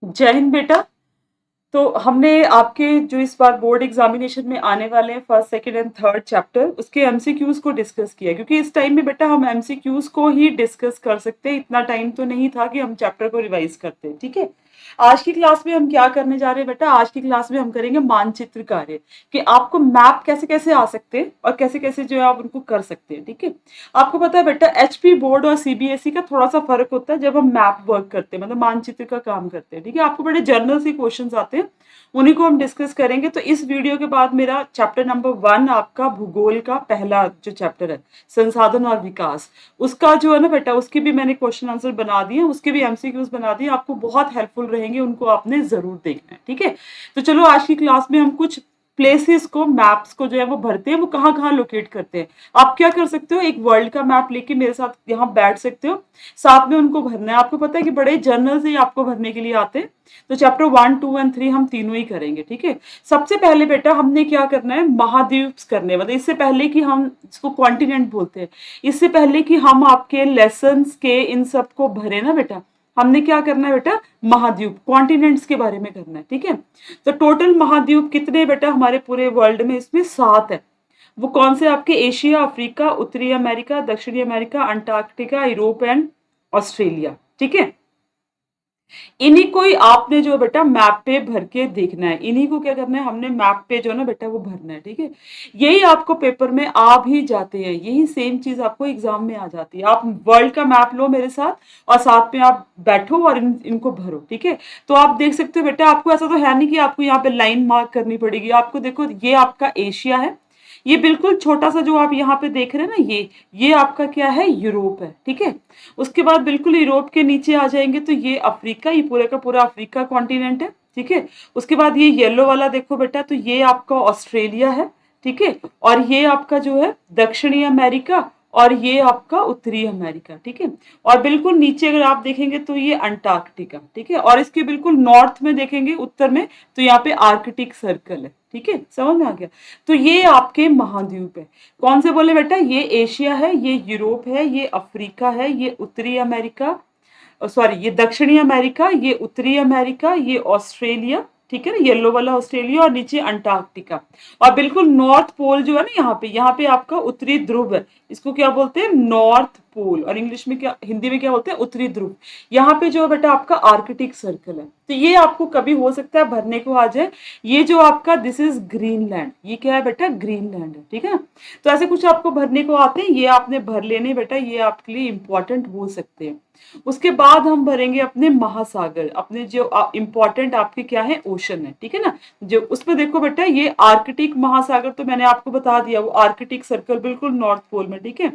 जय हिंद बेटा। तो हमने आपके जो इस बार बोर्ड एग्जामिनेशन में आने वाले हैं first second and third chapter उसके एमसीक्यूज को डिस्कस किया, क्योंकि इस टाइम में बेटा हम एमसीक्यूज को ही डिस्कस कर सकते हैं। इतना टाइम तो नहीं था कि हम चैप्टर को रिवाइज करते हैं। ठीक है, आज की क्लास में हम क्या करने जा रहे हैं बेटा? आज की क्लास में हम करेंगे मानचित्र कार्य, कि आपको मैप कैसे कैसे आ सकते हैं और कैसे कैसे जो है आप उनको कर सकते हैं। ठीक है, आपको पता है बेटा एचपी बोर्ड और सीबीएसई का थोड़ा सा फर्क होता है जब हम मैप वर्क करते हैं, मतलब मानचित्र का काम करते हैं। ठीक है, आपको बड़े जनरल से क्वेश्चंस आते हैं, उन्हीं को हम डिस्कस करेंगे। तो इस वीडियो के बाद मेरा चैप्टर नंबर 1 आपका भूगोल का पहला जो चैप्टर है संसाधन और विकास, उसका जो है ना बेटा, उसके भी मैंने क्वेश्चन आंसर बना दिए, उसके भी एमसीक्यूज बना दिए, आपको बहुत हेल्पफुल रहेंगे, उनको आपने जरूर देखना है। ठीक है, तो चलो आज की क्लास में हम कुछ प्लेसेस को, मैप्स को जो है वो भरते हैं, वो कहाँ कहाँ लोकेट करते हैं। आप क्या कर सकते हो, एक वर्ल्ड का मैप लेके मेरे साथ यहाँ बैठ सकते हो, साथ में उनको भरना है। आपको पता है कि बड़े जर्नल से ही आपको भरने के लिए आते हैं। तो चैप्टर 1, 2 एंड 3 हम तीनों ही करेंगे। ठीक है, सबसे पहले बेटा हमने क्या करना है, महाद्वीप करने हैं। मतलब इससे पहले कि हम इसको कॉन्टिनेंट बोलते हैं, इससे पहले कि हम आपके लेसन्स के इन सब को भरे ना बेटा, हमने क्या करना है बेटा, महाद्वीप कॉन्टिनेंट्स के बारे में करना है। ठीक है, तो टोटल महाद्वीप कितने बेटा हमारे पूरे वर्ल्ड में? इसमें 7 है। वो कौन से आपके? एशिया, अफ्रीका, उत्तरी अमेरिका, दक्षिणी America, Antarctica, Europe and Australia. ठीक है, इन्हीं को ही आपने जो बेटा मैप पे भर के देखना है। इन्हीं को क्या करना है, हमने मैप पे जो है ना बेटा वो भरना है। ठीक है, यही आपको पेपर में आ भी जाते हैं, यही सेम चीज आपको एग्जाम में आ जाती है। आप वर्ल्ड का मैप लो मेरे साथ और साथ में आप बैठो और इनको भरो। ठीक है, तो आप देख सकते हो बेटा, आपको ऐसा तो है नहीं कि आपको यहाँ पे लाइन मार्क करनी पड़ेगी। आपको देखो, ये आपका एशिया है, ये बिल्कुल छोटा सा जो आप यहाँ पे देख रहे हैं ना, ये आपका क्या है, यूरोप है। ठीक है, उसके बाद बिल्कुल यूरोप के नीचे आ जाएंगे तो ये अफ्रीका, ये पूरे का पूरा अफ्रीका कॉन्टिनेंट है। ठीक है, उसके बाद ये येलो वाला देखो बेटा, तो ये आपका ऑस्ट्रेलिया है। ठीक है, और ये आपका जो है दक्षिणी अमेरिका, और ये आपका उत्तरी अमेरिका। ठीक है, और बिल्कुल नीचे अगर आप देखेंगे तो ये अंटार्कटिका। ठीक है, और इसके बिल्कुल नॉर्थ में देखेंगे, उत्तर में, तो यहाँ पे आर्कटिक सर्कल है। ठीक है, समझ में आ गया? तो ये आपके महाद्वीप है। कौन से बोले बेटा? ये एशिया है, ये यूरोप है, ये अफ्रीका है, ये उत्तरी अमेरिका, सॉरी ये दक्षिणी अमेरिका, ये उत्तरी अमेरिका, ये ऑस्ट्रेलिया। ठीक है ना, येलो वाला ऑस्ट्रेलिया, और नीचे अंटार्कटिका। और बिल्कुल नॉर्थ पोल जो है ना, यहाँ पे आपका उत्तरी ध्रुव है। इसको क्या बोलते हैं? North pole. और इंग्लिश में क्या, हिंदी में क्या बोलते हैं? उत्तरी ध्रुव। यहाँ पे जो है बेटा आपका आर्कटिक सर्कल है। तो ये आपको कभी हो सकता है भरने को आ जाए। ये जो आपका दिस इज ग्रीनलैंड, ये क्या है बेटा? ग्रीनलैंड है। ठीक है, तो ऐसे कुछ आपको भरने को आते हैं, ये आपने भर लेने बेटा, ये आपके लिए इंपॉर्टेंट हो सकते हैं। उसके बाद हम भरेंगे अपने महासागर, अपने जो इंपॉर्टेंट आपके क्या है, ओशन है। ठीक है ना, जो उसमें देखो बेटा, ये आर्कटिक महासागर तो मैंने आपको बता दिया, वो आर्कटिक सर्कल बिल्कुल नॉर्थ पोल में। ठीक है,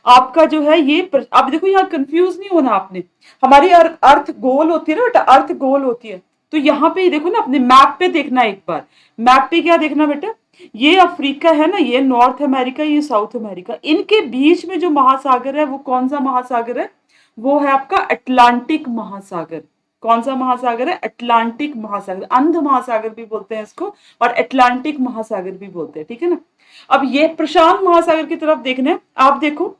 आपका जो है ये अब देखो, यहाँ कंफ्यूज नहीं होना आपने। हमारी अर्थ गोल होती है ना बेटा, अर्थ गोल होती है। तो यहाँ पे देखो ना, अपने मैप पे देखना एक बार। मैप पे क्या देखना बेटा, ये अफ्रीका है ना, ये नॉर्थ अमेरिका, ये साउथ अमेरिका, इनके बीच में जो महासागर है वो कौन सा महासागर है? वो है आपका अटलांटिक महासागर। कौन सा महासागर है? अटलांटिक महासागर। अंध महासागर भी बोलते हैं इसको, और अटलांटिक महासागर भी बोलते हैं। ठीक है ना, अब ये प्रशांत महासागर की तरफ देखना है। आप देखो,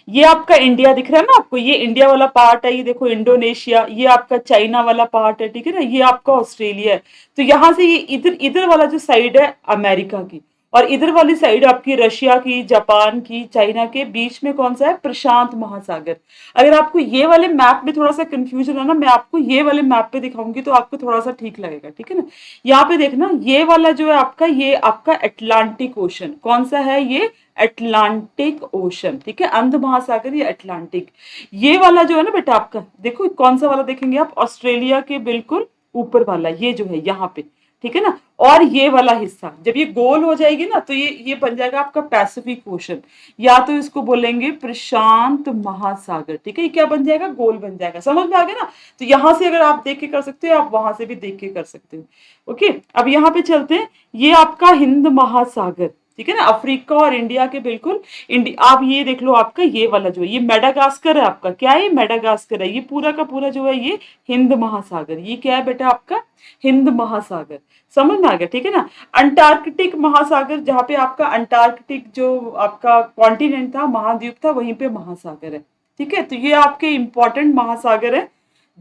ये आपका इंडिया दिख रहा है ना आपको, ये इंडिया वाला पार्ट है, ये देखो इंडोनेशिया, ये आपका चाइना वाला पार्ट है। ठीक है ना, ये आपका ऑस्ट्रेलिया है। तो यहां से ये इधर इधर वाला जो साइड है अमेरिका की, और इधर वाली साइड आपकी रशिया की, जापान की, चाइना के बीच में कौन सा है? प्रशांत महासागर। अगर आपको ये वाले मैप में थोड़ा सा कंफ्यूजन है ना, मैं आपको ये वाले मैप पे दिखाऊंगी तो आपको थोड़ा सा ठीक लगेगा। ठीक है ना, यहाँ पे देखना, ये वाला जो है आपका, ये आपका अटलांटिक ओशन। कौन सा है? ये अटलांटिक ओशन। ठीक है, अंध महासागर, ये अटलांटिक। ये वाला जो है ना बेटा आपका, देखो कौन सा वाला देखेंगे आप? ऑस्ट्रेलिया के बिल्कुल ऊपर वाला, ये जो है यहाँ पे। ठीक है ना, और ये वाला हिस्सा जब ये गोल हो जाएगी ना, तो ये बन जाएगा आपका पैसिफिक ओशन, या तो इसको बोलेंगे प्रशांत महासागर। ठीक है, ये क्या बन जाएगा? गोल बन जाएगा। समझ में आ गया ना? तो यहां से अगर आप देख के कर सकते हो, आप वहां से भी देख के कर सकते हो। ओके, अब यहाँ पे चलते हैं, ये आपका हिंद महासागर। ठीक है ना, अफ्रीका और इंडिया के बिल्कुल इंडिया, आप ये देख लो, आपका ये वाला जो है, ये मेडागास्कर है आपका। क्या है? मेडागास्कर है। ये पूरा का पूरा जो है ये हिंद महासागर। ये क्या है बेटा आपका? हिंद महासागर। समझ में आ गया? ठीक है ना, अंटार्कटिक महासागर, जहां पे आपका अंटार्कटिक जो आपका कॉन्टिनेंट था, महाद्वीप था, वहीं पे महासागर है। ठीक है, तो ये आपके इंपॉर्टेंट महासागर है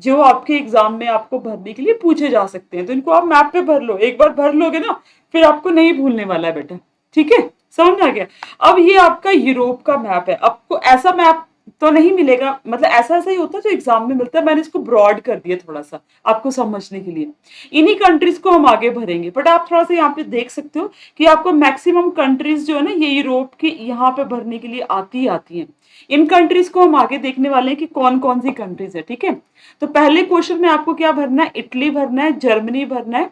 जो आपके एग्जाम में आपको भरने के लिए पूछे जा सकते हैं। तो इनको आप मैप पे भर लो, एक बार भर लोगे ना फिर आपको नहीं भूलने वाला है बेटा, ठीक है, समझ में आ गया। अब ये आपका यूरोप का मैप है, आपको ऐसा मैप तो नहीं मिलेगा, मतलब ऐसा ऐसा ही होता है जो एग्जाम में मिलता है, मैंने इसको ब्रॉड कर दिया थोड़ा सा आपको समझने के लिए। इन्हीं कंट्रीज को हम आगे भरेंगे, बट आप थोड़ा सा यहाँ पे देख सकते हो कि आपको मैक्सिमम कंट्रीज जो है ना ये यूरोप की यहाँ पे भरने के लिए आती हैं। इन कंट्रीज को हम आगे देखने वाले हैं कि कौन कौन सी कंट्रीज है, ठीक है। तो पहले क्वेश्चन में आपको क्या भरना है, इटली भरना है, जर्मनी भरना है,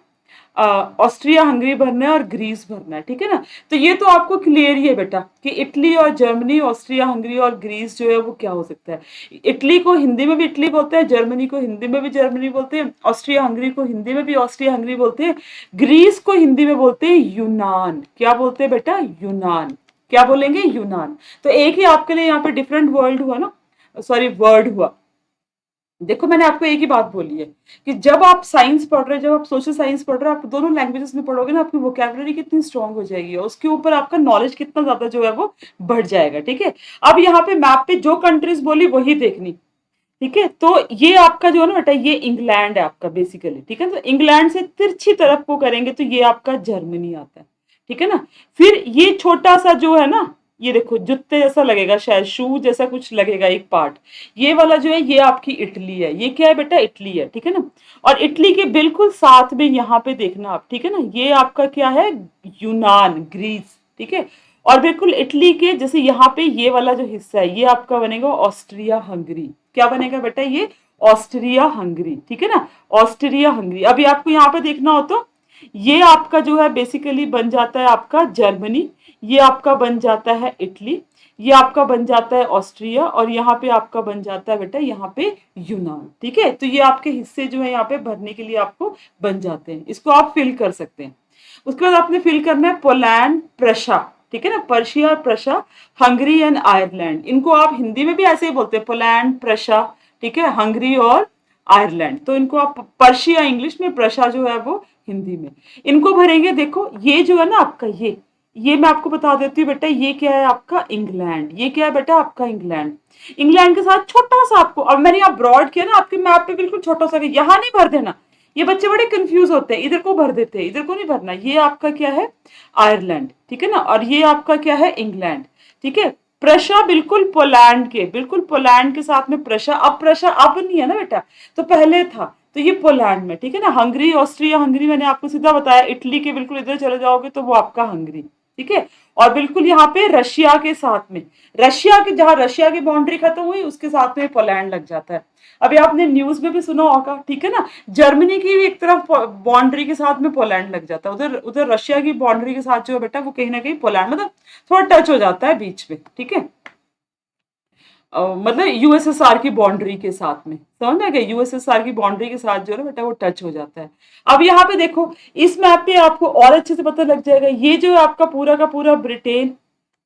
ऑस्ट्रिया हंगरी भरना है और ग्रीस भरना है, ठीक है ना। तो ये तो आपको क्लियर ही है बेटा कि इटली और जर्मनी, ऑस्ट्रिया हंगरी और ग्रीस जो है वो क्या हो सकता है। इटली को हिंदी में भी इटली बोलते हैं, जर्मनी को हिंदी में भी जर्मनी बोलते हैं, ऑस्ट्रिया हंगरी को हिंदी में भी ऑस्ट्रिया हंगरी बोलते हैं, ग्रीस को हिंदी में बोलते हैं यूनान। क्या बोलते हैं बेटा, यूनान। क्या बोलेंगे, यूनान। तो एक ही आपके लिए यहाँ पे डिफरेंट वर्ल्ड हुआ ना, सॉरी वर्ड हुआ। देखो मैंने आपको एक ही बात बोली है कि जब आप साइंस पढ़ रहे हैं, जब आप सोशल साइंस पढ़ रहे हैं, आप दोनों लैंग्वेजेस में पढ़ोगे ना, आपकी वोकैबुलरी कितनी स्ट्रांग हो जाएगी और उसके ऊपर आपका नॉलेज कितना ज्यादा जो है वो बढ़ जाएगा, ठीक है। अब यहाँ पे मैप पे जो कंट्रीज बोली वही देखनी, ठीक है। तो ये आपका जो है ना बेटा, ये इंग्लैंड है आपका बेसिकली, ठीक है। तो इंग्लैंड से तिरछी तरफ को करेंगे तो ये आपका जर्मनी आता है, ठीक है ना। फिर ये छोटा सा जो है ना, ये देखो जूते जैसा लगेगा, शायद शू जैसा कुछ लगेगा एक पार्ट, ये वाला जो है ये आपकी इटली है। ये क्या है बेटा, इटली है, ठीक है ना। और इटली के बिल्कुल साथ में यहाँ पे देखना आप, ठीक है ना, ये आपका क्या है, यूनान, ग्रीस, ठीक है। और बिल्कुल इटली के जैसे यहाँ पे ये वाला जो हिस्सा है ये आपका बनेगा ऑस्ट्रिया हंगरी। क्या बनेगा बेटा, ये ऑस्ट्रिया हंगरी, ठीक है ना, ऑस्ट्रिया हंगरी। अभी आपको यहाँ पे देखना हो तो ये आपका जो है बेसिकली बन जाता है आपका जर्मनी, ये आपका बन जाता है इटली, ये आपका बन जाता है ऑस्ट्रिया और यहाँ पे आपका बन जाता है बेटा यहाँ पे यूनान, ठीक है। तो ये आपके हिस्से जो है यहाँ पे भरने के लिए आपको बन जाते हैं, इसको आप फिल कर सकते हैं। उसके बाद आपने फिल करना है पोलैंड, प्रशा, ठीक है ना, पर्शिया और प्रशा, हंगरी एंड आयरलैंड। इनको आप हिंदी में भी ऐसे ही बोलते हैं, पोलैंड, प्रशा, ठीक है, हंगरी और आयरलैंड। तो इनको आप पर्शिया इंग्लिश में, प्रशा जो है वो हिंदी में, इनको भरेंगे। देखो ये जो है ना आपका ये मैं आपको बता देती हूँ बेटा, ये क्या है आपका इंग्लैंड, ये क्या है बेटा आपका इंग्लैंड। इंग्लैंड के साथ छोटा सा आपको, अब मैंने यहाँ ब्रॉड किया ना आपके मैप पे, बिल्कुल छोटा सा, यहाँ नहीं भर देना, ये बच्चे बड़े कंफ्यूज होते हैं, इधर को भर देते हैं, इधर को नहीं भरना। ये आपका क्या है, आयरलैंड, ठीक है ना, और ये आपका क्या है, इंग्लैंड, ठीक है। प्रशा बिल्कुल पोलैंड के, बिल्कुल पोलैंड के साथ में प्रशा। अब प्रशा अब नहीं है ना बेटा, तो पहले था, तो ये पोलैंड में, ठीक है ना। हंगरी, ऑस्ट्रिया हंगरी मैंने आपको सीधा बताया, इटली के बिल्कुल इधर चले जाओगे तो वो आपका हंगरी, ठीक है। और बिल्कुल यहाँ पे रशिया के साथ में, रशिया के जहां रशिया की बाउंड्री खत्म हुई उसके साथ में पोलैंड लग जाता है। अभी आपने न्यूज में भी सुना होगा, ठीक है ना, जर्मनी की भी एक तरफ बाउंड्री के साथ में पोलैंड लग जाता है, उधर उधर रशिया की बाउंड्री के साथ जो है बेटा वो कहीं ना कहीं पोलैंड, मतलब थोड़ा टच हो जाता है बीच में, ठीक है। मतलब यूएसएसआर की बाउंड्री के साथ में, समझ में आ गया, यूएसएसआर की बाउंड्री के साथ जो है बेटा वो टच हो जाता है। अब यहाँ पे देखो इस मैप पे आपको और अच्छे से पता लग जाएगा, ये जो है आपका पूरा का पूरा ब्रिटेन,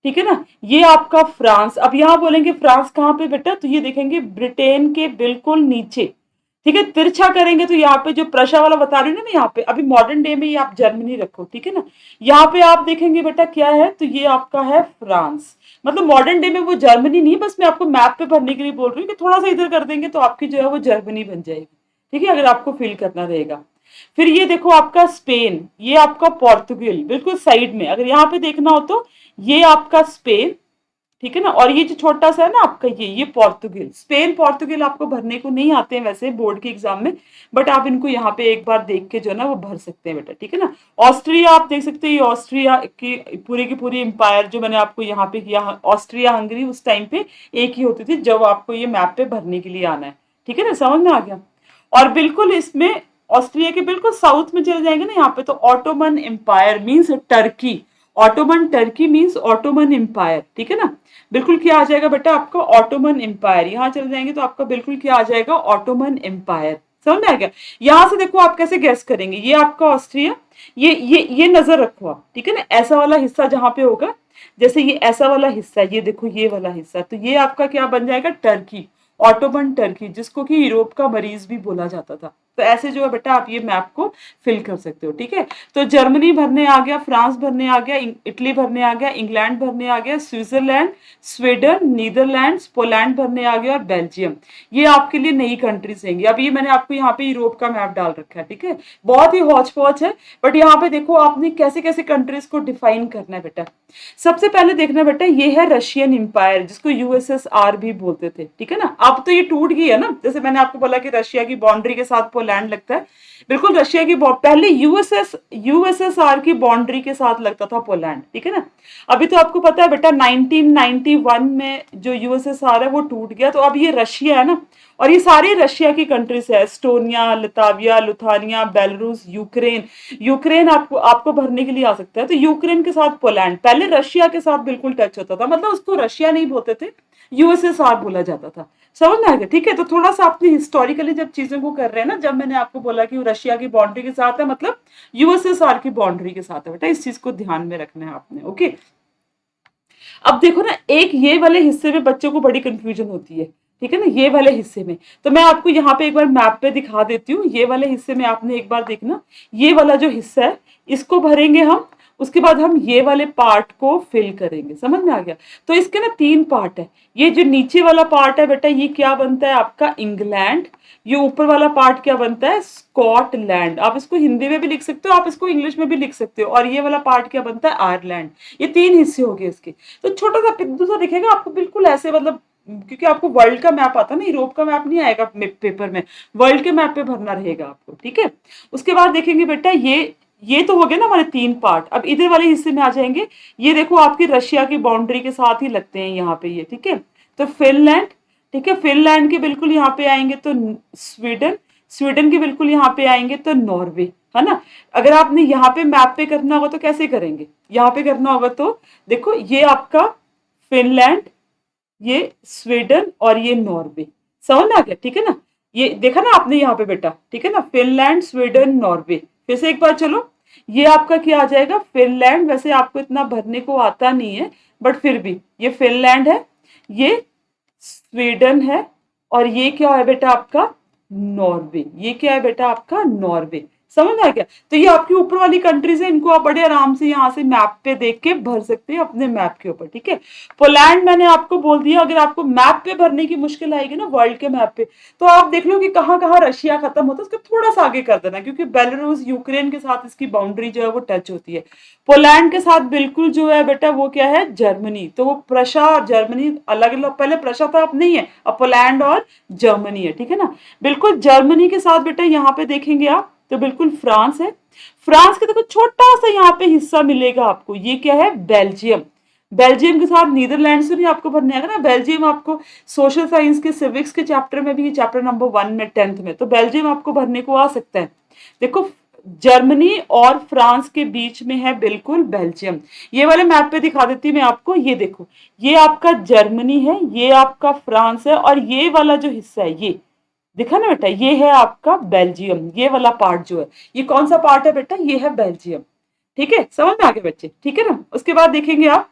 ठीक है ना, ये आपका फ्रांस। अब यहाँ बोलेंगे फ्रांस कहाँ पे बेटा, तो ये देखेंगे ब्रिटेन के बिल्कुल नीचे, ठीक है। तिरछा करेंगे तो यहाँ पे जो प्रशा वाला बता रही हूँ ना मैं, यहाँ पे अभी मॉडर्न डे में ये आप जर्मनी रखो, ठीक है ना। यहाँ पे आप देखेंगे बेटा क्या है, तो ये आपका है फ्रांस, मतलब मॉडर्न डे में वो जर्मनी नहीं, बस मैं आपको मैप पे भरने के लिए बोल रही हूँ कि थोड़ा सा इधर कर देंगे तो आपकी जो है वो जर्मनी बन जाएगी, ठीक है, अगर आपको फिल करना रहेगा। फिर ये देखो आपका स्पेन, ये आपका पोर्तुगल बिल्कुल साइड में, अगर यहाँ पे देखना हो तो ये आपका स्पेन, ठीक है ना। और ये जो छोटा सा है ना आपका ये पोर्तुगल, स्पेन पोर्तुगल आपको भरने को नहीं आते हैं वैसे बोर्ड के एग्जाम में, बट आप इनको यहाँ पे एक बार देख के जो है ना वो भर सकते हैं बेटा, ठीक है ना। ऑस्ट्रिया आप देख सकते हैं, ये ऑस्ट्रिया की पूरी एम्पायर जो मैंने आपको यहाँ पे किया, ऑस्ट्रिया हंगरी उस टाइम पे एक ही होती थी जब आपको ये मैप पे भरने के लिए आना है, ठीक है ना, समझ में आ गया। और बिल्कुल इसमें ऑस्ट्रिया के बिल्कुल साउथ में चले जाएंगे ना यहाँ पे, तो Ottoman empire means Turkey, Ottoman Turkey means Ottoman empire, ठीक है ना। बिल्कुल क्या आ जाएगा बेटा आपका ऑटोमन एम्पायर, यहाँ चले जाएंगे तो आपका बिल्कुल क्या आ जाएगा ऑटोमन एम्पायर, समझ में आ गया। यहाँ से देखो आप कैसे गैस करेंगे, ये आपका ऑस्ट्रिया, ये नजर रखो आप, ठीक है ना, ऐसा वाला हिस्सा जहाँ पे होगा, जैसे ये ऐसा वाला हिस्सा, ये देखो ये वाला हिस्सा, तो ये आपका क्या बन जाएगा टर्की, ऑटोमन टर्की, जिसको कि यूरोप का मरीज भी बोला जाता था, तो ऐसे जो है बेटा आप ये मैप को फिल कर सकते हो, ठीक है। तो जर्मनी भरने आ गया, फ्रांस भरने आ गया, इटली भरने आ गया, इंग्लैंड भरने आ गया, स्विट्जरलैंड, स्वीडन, नीदरलैंड्स, पोलैंड भरने आ गया और बेल्जियम। ये आपके लिए नई कंट्रीज रहेंगी। अब ये मैंने आपको यहाँ पे यूरोप का मैप डाल रखा है, ठीक है। बहुत ही हौच पौच है, बट यहाँ पे देखो आपने कैसे कैसे कंट्रीज को डिफाइन करना है बेटा। सबसे पहले देखना बेटा, ये है रशियन इंपायर, जिसको यूएसएसआर भी बोलते थे, ठीक है ना। अब तो ये टूट गई है ना, जैसे मैंने आपको बोला कि रशिया की बाउंड्री के साथ पोलैंड लगता है, बिल्कुल रशिया की पहले यूएसएसआर की बाउंड्री के साथ लगता था पोलैंड, ठीक है ना। अभी तो आपको पता है बेटा 1991 में जो यूएसएसआर है वो टूट गया, तो अब ये रशिया है ना, और ये सारे रशिया की कंट्रीज है, Estonia, Latvia, Lithuania, Belarus, Ukraine. Ukraine आपको आपको भरने के लिए आ सकता है, तो यूक्रेन के साथ पोलैंड, पहले रशिया के साथ बिल्कुल टच होता था, मतलब उसको रशिया नहीं बोलते थे, यूएसएसआर बोला जाता था। समझ में आ गया, ठीक है। तो थोड़ा सा आपने हिस्टोरिकली जब चीजों को कर रहे हैं ना, जब मैंने आपको बोला कि वो रशिया की बाउंड्री के साथ है, मतलब यूएसएसआर की बाउंड्री के साथ है बेटा, इस चीज को ध्यान में रखना है आपने, ओके। अब देखो ना, एक ये वाले हिस्से में बच्चों को बड़ी कंफ्यूजन होती है, ठीक है ना, ये वाले हिस्से में। तो मैं आपको यहाँ पे एक बार मैप पे दिखा देती हूँ, ये वाले हिस्से में आपने एक बार देखना, ये वाला जो हिस्सा है इसको भरेंगे हम, उसके बाद हम ये वाले पार्ट को फिल करेंगे। समझ में आ गया। तो इसके ना 3 पार्ट है। ये जो नीचे वाला पार्ट है बेटा, ये क्या बनता है आपका इंग्लैंड। ये ऊपर वाला पार्ट क्या बनता है स्कॉटलैंड। आप इसको हिंदी में भी लिख सकते हो, आप इसको इंग्लिश में भी लिख सकते हो। और ये वाला पार्ट क्या बनता है आयरलैंड। ये 3 हिस्से हो गए इसके। तो छोटा सा पिद्दू सा दिखेगा आपको, बिल्कुल ऐसे, मतलब क्योंकि आपको वर्ल्ड का मैप आता है ना, यूरोप का मैप नहीं आएगा पेपर में, वर्ल्ड के मैप पे भरना रहेगा आपको, ठीक है। उसके बाद देखेंगे बेटा, ये तो हो गए ना हमारे 3 पार्ट। अब इधर वाले हिस्से में आ जाएंगे। ये देखो आपकी रशिया की बाउंड्री के साथ ही लगते हैं यहाँ पे ये, ठीक है। तो फिनलैंड, ठीक है, फिनलैंड के बिल्कुल यहाँ पे आएंगे तो स्वीडन, स्वीडन के बिल्कुल यहाँ पे आएंगे तो नॉर्वे, है ना। अगर आपने यहाँ पे मैप पे करना होगा तो कैसे करेंगे, यहाँ पे करना होगा तो देखो, ये आपका फिनलैंड, ये स्वीडन और ये नॉर्वे। समझ में आ गया, ठीक है ना। ये देखा ना आपने यहाँ पे बेटा, ठीक है ना, फिनलैंड, स्वीडन, नॉर्वे। फिर से एक बार चलो, ये आपका क्या आ जाएगा फिनलैंड। वैसे आपको इतना भरने को आता नहीं है, बट फिर भी ये फिनलैंड है, ये स्वीडन है, और ये क्या है बेटा आपका नॉर्वे। ये क्या है बेटा आपका नॉर्वे। समझ आ गया। तो ये आपकी ऊपर वाली कंट्रीज है, इनको आप बड़े आराम से यहाँ से मैप पे देख के भर सकते हैं अपने मैप के ऊपर, ठीक है। पोलैंड मैंने आपको बोल दिया, अगर आपको मैप पे भरने की मुश्किल आएगी ना वर्ल्ड के मैप पे, तो आप देख लो कि कहाँ कहाँ रशिया खत्म होता है, उसको थोड़ा सा आगे कर देना, क्योंकि बेलारूस यूक्रेन के साथ इसकी बाउंड्री जो है वो टच होती है। पोलैंड के साथ बिल्कुल जो है बेटा वो क्या है जर्मनी। तो वो प्रशा और जर्मनी अलग अलग, पहले प्रशा था अब नहीं है, अब पोलैंड और जर्मनी है, ठीक है ना। बिल्कुल जर्मनी के साथ बेटा यहाँ पे देखेंगे आप तो बिल्कुल फ्रांस है। फ्रांस के देखो छोटा सा यहाँ पे हिस्सा मिलेगा आपको, ये क्या है बेल्जियम। बेल्जियम के साथ नीदरलैंड से नहीं आपको भरने आएगा ना। बेल्जियम आपको सोशल साइंस के सिविक्स के चैप्टर में भी, चैप्टर नंबर 1 में 10th में, तो बेल्जियम आपको भरने को आ सकता है। देखो जर्मनी और फ्रांस के बीच में है बिल्कुल बेल्जियम। ये वाले मैप पे दिखा देती हूँ मैं आपको, ये देखो, ये आपका जर्मनी है, ये आपका फ्रांस है, और ये वाला जो हिस्सा है ये देखा ना बेटा, ये है आपका बेल्जियम। ये वाला पार्ट जो है, ये कौन सा पार्ट है बेटा, ये है बेल्जियम, ठीक है। समझ में आ गए बच्चे, ठीक है ना। उसके बाद देखेंगे आप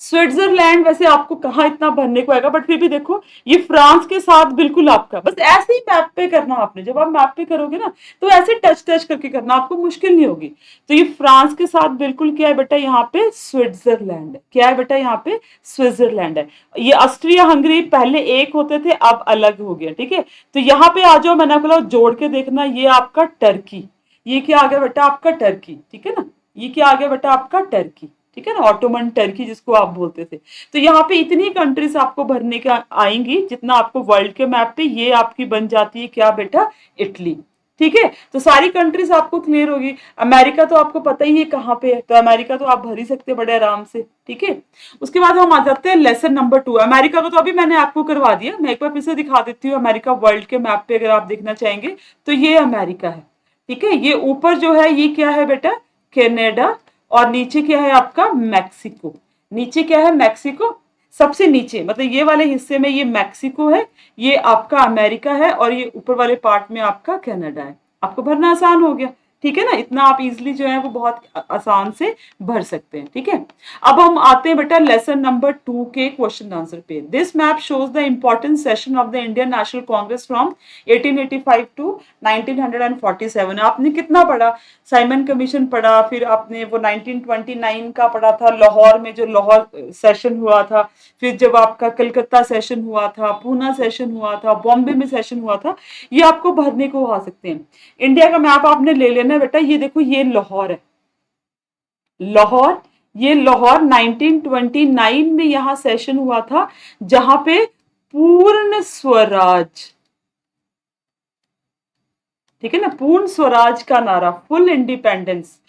स्विट्जरलैंड। वैसे आपको कहाँ इतना भरने को आएगा, बट फिर भी देखो ये फ्रांस के साथ बिल्कुल आपका, बस ऐसे ही मैप पे करना आपने। जब आप मैप पे करोगे ना तो ऐसे टच टच करके करना, आपको मुश्किल नहीं होगी। तो ये फ्रांस के साथ बिल्कुल क्या है बेटा, यहाँ पे स्विट्जरलैंड है। क्या है बेटा, यहाँ पे स्विट्जरलैंड है। ये ऑस्ट्रिया हंगरी पहले एक होते थे, अब अलग हो गया, ठीक है। तो यहाँ पे आ जाओ, मैंने बोला जोड़ के देखना, ये आपका टर्की। ये क्या आ गया बेटा आपका टर्की, ठीक है ना। ये क्या आ गया बेटा आपका टर्की, ठीक है ना, ऑटोमन टर्की जिसको आप बोलते थे। तो यहाँ पे इतनी कंट्रीज आपको भरने का आएंगी जितना आपको वर्ल्ड के मैप पे। ये आपकी बन जाती है क्या बेटा, इटली, ठीक है। तो सारी कंट्रीज आपको क्लियर होगी। अमेरिका तो आपको पता ही है कहाँ पे है, तो अमेरिका तो आप भर ही सकते हैं बड़े आराम से, ठीक है। उसके बाद हम आ जाते हैं लेसन नंबर 2। अमेरिका को तो अभी मैंने आपको करवा दिया, मैं एक बार फिर से दिखा देती हूँ। अमेरिका वर्ल्ड के मैप पे अगर आप देखना चाहेंगे तो ये अमेरिका है, ठीक है। ये ऊपर जो है ये क्या है बेटा कनाडा, और नीचे क्या है आपका मैक्सिको। नीचे क्या है मैक्सिको, सबसे नीचे, मतलब ये वाले हिस्से में ये मैक्सिको है, ये आपका अमेरिका है, और ये ऊपर वाले पार्ट में आपका कनाडा है। आपको भरना आसान हो गया, ठीक है ना, इतना आप इजिली जो है वो बहुत आसान से भर सकते हैं। ठीक है, अब हम आते हैं बेटा लेसन नंबर 2 के क्वेश्चन आंसर पे। This map shows the important session of the Indian National Congress from 1885 to 1947। आपने कितना पढ़ा, साइमन कमीशन पढ़ा, फिर आपने वो 1929 का पढ़ा था, लाहौर में जो लाहौर सेशन हुआ था, फिर जब आपका कलकत्ता सेशन हुआ था, पूना सेशन हुआ था, बॉम्बे में सेशन हुआ था, ये आपको भरने को आ सकते हैं। इंडिया का मैप आपने ले लेना बेटा, ये देखो ये लाहौर है, लाहौर, ये लाहौर 1929 में यहां सेशन हुआ था, जहां पे पूर्ण स्वराज, ठीक है ना, पूर्ण स्वराज का नारा, फुल इंडिपेंडेंस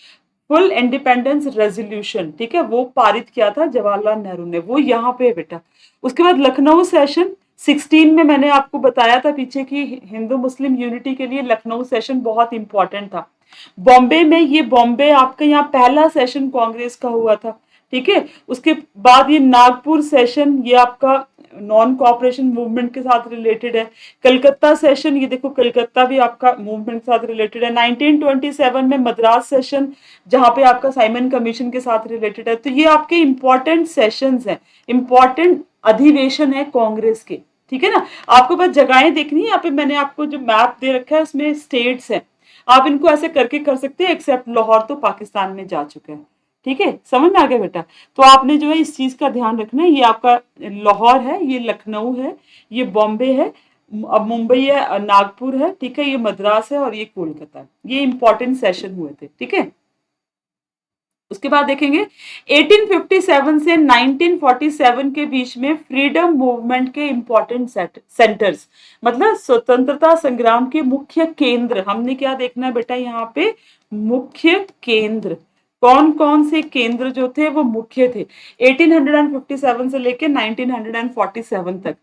रेजोल्यूशन, ठीक है, वो पारित किया था जवाहरलाल नेहरू ने, वो यहाँ पे बेटा। उसके बाद लखनऊ सेशन 16 में मैंने आपको बताया था पीछे की हिंदू मुस्लिम यूनिटी के लिए लखनऊ सेशन बहुत इंपॉर्टेंट था। बॉम्बे में, ये बॉम्बे आपका यहाँ पहला सेशन कांग्रेस का हुआ था। ठीक है, उसके बाद ये नागपुर सेशन, ये आपका नॉन कॉपरेशन मूवमेंट के साथ रिलेटेड है। कलकत्ता सेशन, ये देखो कलकत्ता भी आपका मूवमेंट के साथ रिलेटेड है। 1927 में मद्रास सेशन, जहां पे आपका साइमन कमीशन के साथ रिलेटेड है। तो ये आपके इंपॉर्टेंट सेशंस हैं, इंपॉर्टेंट अधिवेशन है कांग्रेस के। ठीक है ना, आपको बस जगहें देखनी है, यहाँ पे मैंने आपको जो मैप दे रखा है उसमें स्टेट्स हैं, आप इनको ऐसे करके कर सकते हैं, एक्सेप्ट लाहौर तो पाकिस्तान में जा चुका है। ठीक है, समझ में आ गया बेटा। तो आपने जो है इस चीज का ध्यान रखना है, ये आपका लाहौर है, ये लखनऊ है, ये बॉम्बे है, अब मुंबई है, नागपुर है, ठीक है, ये मद्रास है और ये कोलकाता है। ये इंपॉर्टेंट सेशन हुए थे। ठीक है, उसके बाद देखेंगे 1857 से 1947 के बीच में फ्रीडम मूवमेंट के इंपॉर्टेंट सेंटर्स, मतलब स्वतंत्रता संग्राम के मुख्य केंद्र। हमने क्या देखना है बेटा यहाँ पे, मुख्य केंद्र, कौन कौन से केंद्र जो थे वो मुख्य थे 1857 से लेके 1947 तक।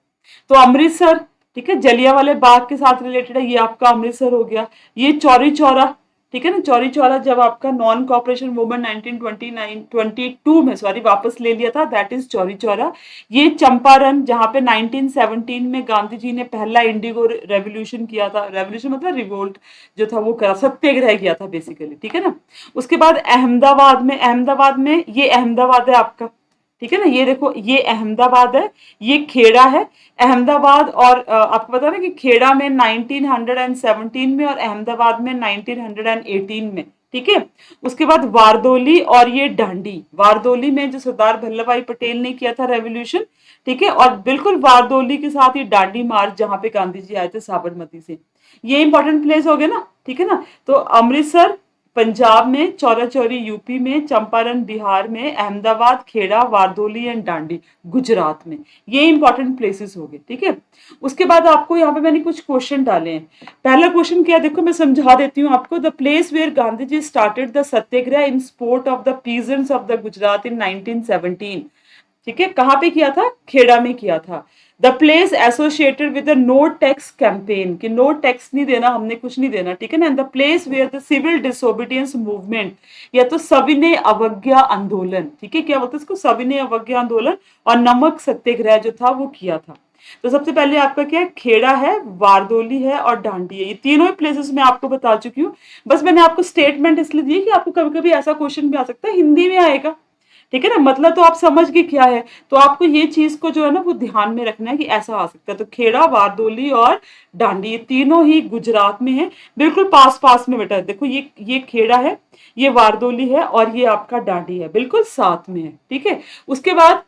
तो अमृतसर, ठीक है, जलियांवाले बाग के साथ रिलेटेड है, ये आपका अमृतसर हो गया। ये चौरी चौरा, ठीक है ना, चौरी चौरा जब आपका नॉन कॉपरेशन मूवमेंट 1922 में सॉरी वापस ले लिया था, दैट इज चौरी चौरा। ये चंपारण, जहां पे 1917 में गांधी जी ने पहला इंडिगो रेवोल्यूशन किया था, रेवोल्यूशन मतलब रिवोल्ट जो था वो करा, सत्याग्रह किया था बेसिकली। ठीक है ना, उसके बाद अहमदाबाद में, ये अहमदाबाद है आपका, ठीक है ना, ये देखो ये अहमदाबाद है, ये खेड़ा है। अहमदाबाद और आपको पता ना कि खेड़ा में 1917 में और अहमदाबाद में 1918 में। ठीक है, उसके बाद वारदोली और ये डांडी, वारदोली में जो सरदार वल्लभ भाई पटेल ने किया था रेवोल्यूशन, ठीक है, और बिल्कुल वारदोली के साथ ये डांडी मार्च जहां पे गांधी जी आए थे साबरमती से, ये इंपॉर्टेंट प्लेस हो गए ना। ठीक है ना, तो अमृतसर पंजाब में, चौरा चौरी यूपी में, चंपारण बिहार में, अहमदाबाद, खेड़ा, वारदोली एंड डांडी गुजरात में, ये इंपॉर्टेंट प्लेसेस हो गए। ठीक है, उसके बाद आपको यहाँ पे मैंने कुछ क्वेश्चन डाले हैं। पहला क्वेश्चन क्या, देखो मैं समझा देती हूँ आपको। The place where Gandhi ji started the satyagraha in support of the peasants of the Gujarat in 1917, ठीक है, कहाँ पे किया था, खेड़ा में किया था। The place associated with the no tax campaign, कि नो टैक्स नहीं देना, हमने कुछ नहीं देना, ठीक है ना। The place where the civil disobedience movement, या तो सविनय अवज्ञा आंदोलन, ठीक है, क्या बोलते हैं इसको, सविनय अवज्ञा आंदोलन और नमक सत्याग्रह जो था वो किया था। तो सबसे पहले आपका क्या है, खेड़ा है, वारदोली है और डांडी है, ये तीनों ही प्लेसेस मैं आपको बता चुकी हूँ। बस मैंने आपको स्टेटमेंट इसलिए दी कि आपको कभी कभी ऐसा क्वेश्चन भी आ सकता है, हिंदी में आएगा, ठीक है ना, मतलब तो आप समझ गए क्या है। तो आपको ये चीज को जो है ना वो ध्यान में रखना है कि ऐसा आ सकता है। तो खेड़ा, वारदोली और डांडी, ये तीनों ही गुजरात में है, बिल्कुल पास पास में बेटा। देखो ये खेड़ा है, ये वारदोली है और ये आपका डांडी है, बिल्कुल साथ में है। ठीक है, उसके बाद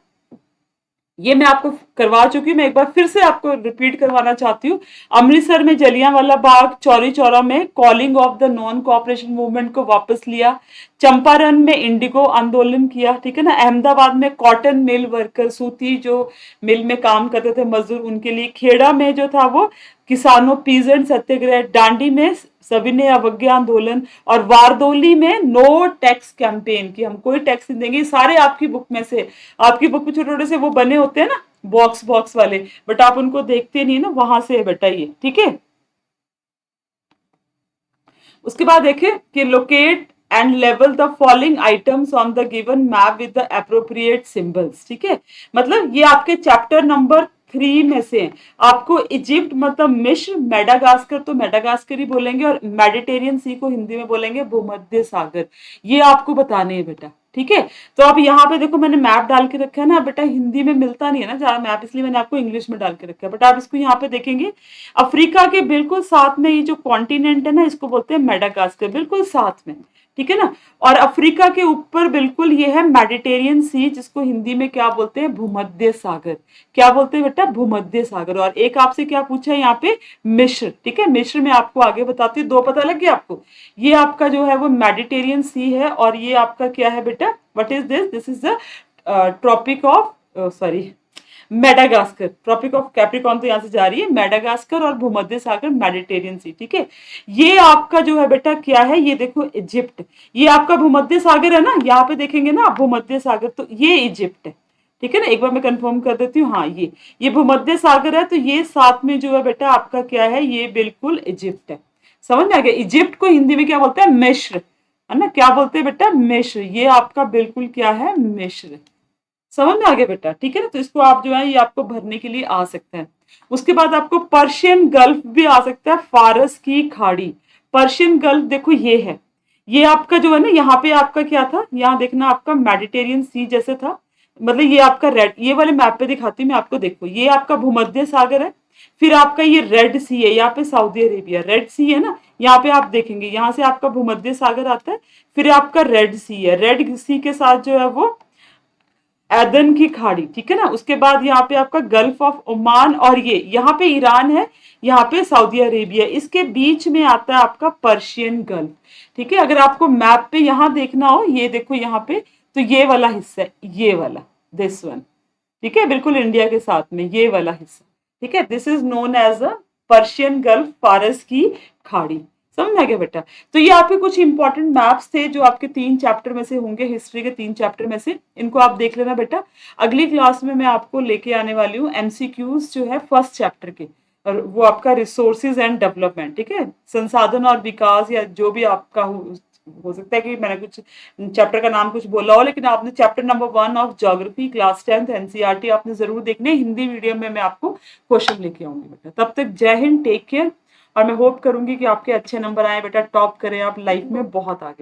ये मैं आपको करवा चुकी हूँ, मैं एक बार फिर से आपको रिपीट करवाना चाहती हूँ। अमृतसर में जलियांवाला बाग, चौरी चौरा में calling of the non cooperation movement को वापस लिया, चंपारण में इंडिगो आंदोलन किया, ठीक है ना, अहमदाबाद में कॉटन मिल वर्कर, सूती जो मिल में काम करते थे मजदूर, उनके लिए, खेड़ा में जो था वो किसानों पीजेंट सत्याग्रह, डांडी में सविनय अवज्ञा आंदोलन और वारदोली में नो टैक्स कैंपेन, कि हम कोई टैक्स नहीं देंगे। सारे आपकी बुक में से, आपकी बुक में छोटे छोटे से वो बने होते हैं ना बॉक्स बॉक्स वाले, बट आप उनको देखते नहीं ना, वहां से है बेटा ये। ठीक है, उसके बाद देखें कि locate and level the following items on the given map with the appropriate symbols. ठीक है, मतलब ये आपके चैप्टर नंबर 3 में से हैं। आपको इजिप्ट मतलब मिस्र, मेडागास्कर तो मेडागास्कर ही बोलेंगे, और मेडिटेरियन सी को हिंदी में बोलेंगे भूमध्य सागर। ये आपको बताने हैं बेटा, ठीक है। तो अब यहाँ पे देखो मैंने मैप डाल के रखा है ना बेटा, हिंदी में मिलता नहीं है ना ज्यादा मैप, इसलिए मैंने आपको इंग्लिश में डाल के रखा है। बट आप इसको यहाँ पे देखेंगे, अफ्रीका के बिल्कुल साथ में ये जो कॉन्टिनेंट है ना, इसको बोलते हैं मेडागास्कर, बिल्कुल साथ में, ठीक है ना। और अफ्रीका के ऊपर बिल्कुल ये है मेडिटेरियन सी, जिसको हिंदी में क्या बोलते हैं, भूमध्य सागर। क्या बोलते हैं बेटा, भूमध्य सागर। और एक आपसे क्या पूछा है यहाँ पे, मिस्र, ठीक है। मिस्र में आपको आगे बताती हूँ, 2 पता लग गया आपको। ये आपका जो है वो मेडिटेरियन सी है, और ये आपका क्या है बेटा, what is this, this is the tropic of sorry Madagascar, tropic of Capricorn तो यहाँ से जा रही है, मेडागास्कर और भूमध्य सागर मेडिटेरियन सी, ठीक है। ये आपका जो है बेटा क्या है, ये देखो इजिप्ट, ये आपका भूमध्य सागर है ना, यहाँ पे देखेंगे ना आप भूमध्य सागर, तो ये इजिप्ट है, ठीक है ना। एक बार मैं कंफर्म कर देती हूँ, हाँ ये भूमध्य सागर है, तो ये साथ में जो है बेटा आपका क्या है, ये बिल्कुल इजिप्ट है। समझ में आ गया। इजिप्ट को हिंदी में क्या बोलते हैं, मिस्र, है ना। क्या बोलते हैं बेटा, मिस्र। ये आपका बिल्कुल क्या है, मिस्र। समझ में आ गया बेटा, ठीक है ना। तो इसको आप जो है ये आपको भरने के लिए आ सकते हैं। उसके बाद आपको पर्शियन गल्फ भी आ सकता है, फारस की खाड़ी। पर्शियन गल्फ देखो ये है, ये आपका जो है ना, यहाँ पे आपका क्या था, यहाँ देखना आपका मेडिटेरियन सी जैसे था, मतलब ये आपका रेड, ये वाले मैप पे दिखाती हूँ मैं आपको, देखो ये आपका भूमध्य सागर है, फिर आपका ये रेड सी है, यहाँ पे सऊदी अरेबिया, रेड सी है ना, यहाँ पे आप देखेंगे, यहाँ से आपका भूमध्य सागर आता है, फिर आपका रेड सी है, रेड सी के साथ जो है वो एदन की खाड़ी, ठीक है ना। उसके बाद यहाँ पे आपका गल्फ ऑफ ओमान, और ये यहाँ पे ईरान है, यहाँ पे सऊदी अरेबिया, इसके बीच में आता है आपका पर्शियन गल्फ, ठीक है। अगर आपको मैप पे यहाँ देखना हो, ये देखो यहाँ पे, तो ये वाला हिस्सा है, ये वाला, दिस वन, ठीक है, बिल्कुल इंडिया के साथ में ये वाला हिस्सा, ठीक है। This is known as a Persian Gulf, फारस की खाड़ी। समझ में आ गया बेटा। तो ये आपके कुछ इंपॉर्टेंट मैप्स थे जो आपके 3 चैप्टर में से होंगे, हिस्ट्री के 3 चैप्टर में से, इनको आप देख लेना बेटा। अगली क्लास में मैं आपको लेके आने वाली हूँ एमसीक्यूज जो है फर्स्ट चैप्टर के, और वो आपका रिसोर्सेज एंड डेवलपमेंट, ठीक है, संसाधन और विकास, या जो भी आपका हो सकता है कि मैंने कुछ चैप्टर का नाम कुछ बोला हो, लेकिन आपने chapter number 1 of geography class 10th NCERT आपने जरूर देखने। हिंदी मीडियम में मैं आपको क्वेश्चन लेके आऊंगी बेटा। तब तक जय हिंद, टेक केयर, और मैं होप करूंगी कि आपके अच्छे नंबर आए बेटा, टॉप करें आप लाइफ में बहुत आगे।